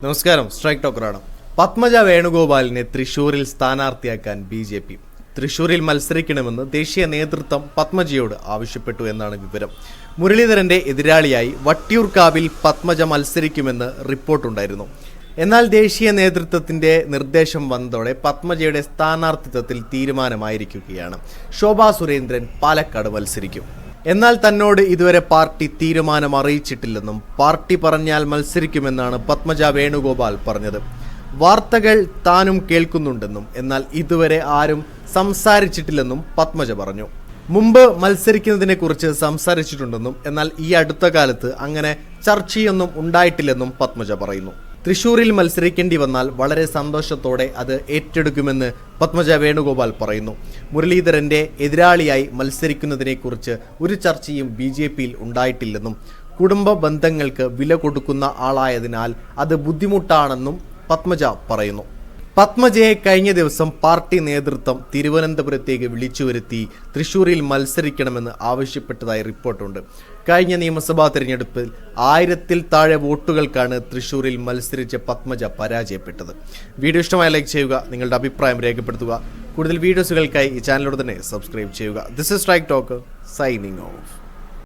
നമസ്കാരം, സ്ട്രൈക്ക് ടോക്കറാണ്. പത്മജ വേണുഗോപാലിനെ തൃശൂരിൽ സ്ഥാനാർത്ഥിയാക്കാൻ ബി.ജെ.പി. തൃശൂരിൽ മത്സരിക്കണമെന്ന് ദേശീയ നേതൃത്വം പത്മജയോട് ആവശ്യപ്പെട്ടു എന്നാണ് വിവരം. മുരളീധരന്റെ എതിരാളിയായി വട്ടിയൂർക്കാവിൽ പത്മജ മത്സരിക്കുമെന്ന് റിപ്പോർട്ടുണ്ടായിരുന്നു. എന്നാൽ ദേശീയ നേതൃത്വത്തിന്റെ നിർദ്ദേശം വന്നതോടെ പത്മജയുടെ സ്ഥാനാർത്ഥിത്വത്തിൽ തീരുമാനമായിരിക്കുകയാണ്. ശോഭാ സുരേന്ദ്രൻ പാലക്കാട് മത്സരിക്കും. എന്നാൽ തന്നോട് ഇതുവരെ പാർട്ടി തീരുമാനം അറിയിച്ചിട്ടില്ലെന്നും പാർട്ടി പറഞ്ഞാൽ മത്സരിക്കുമെന്നാണ് പത്മജ വേണുഗോപാൽ പറഞ്ഞത്. വാർത്തകൾ താനും കേൾക്കുന്നുണ്ടെന്നും എന്നാൽ ഇതുവരെ ആരും സംസാരിച്ചിട്ടില്ലെന്നും പത്മജ പറഞ്ഞു. മുമ്പ് മത്സരിക്കുന്നതിനെ കുറിച്ച് സംസാരിച്ചിട്ടുണ്ടെന്നും എന്നാൽ ഈ അടുത്ത കാലത്ത് അങ്ങനെ ചർച്ചയൊന്നും ഉണ്ടായിട്ടില്ലെന്നും പത്മജ പറയുന്നു. തൃശൂരിൽ മത്സരിക്കേണ്ടി വന്നാൽ വളരെ സന്തോഷത്തോടെ അത് ഏറ്റെടുക്കുമെന്ന് പത്മജ വേണുഗോപാൽ പറയുന്നു. മുരളീധരന്റെ എതിരാളിയായി മത്സരിക്കുന്നതിനെക്കുറിച്ച് ഒരു ചർച്ചയും ബി.ജെ.പിയിൽ ഉണ്ടായിട്ടില്ലെന്നും കുടുംബ ബന്ധങ്ങൾക്ക് വില കൊടുക്കുന്ന ആളായതിനാൽ അത് ബുദ്ധിമുട്ടാണെന്നും പത്മജ പറയുന്നു. പത്മജയെ കഴിഞ്ഞ ദിവസം പാർട്ടി നേതൃത്വം തിരുവനന്തപുരത്തേക്ക് വിളിച്ചു വരുത്തി തൃശൂരിൽ മത്സരിക്കണമെന്ന് ആവശ്യപ്പെട്ടതായി റിപ്പോർട്ടുണ്ട്. കഴിഞ്ഞ നിയമസഭാ തെരഞ്ഞെടുപ്പിൽ 1000-ൽ താഴെ വോട്ടുകൾക്കാണ് തൃശൂരിൽ മത്സരിച്ച പത്മജ പരാജയപ്പെട്ടത്. വീഡിയോ ഇഷ്ടമായി ലൈക്ക് ചെയ്യുക, നിങ്ങളുടെ അഭിപ്രായം രേഖപ്പെടുത്തുക. കൂടുതൽ വീഡിയോസുകൾക്കായി ഈ ചാനലിലൂടെ തന്നെ സബ്സ്ക്രൈബ് ചെയ്യുക. This is strike talk signing off.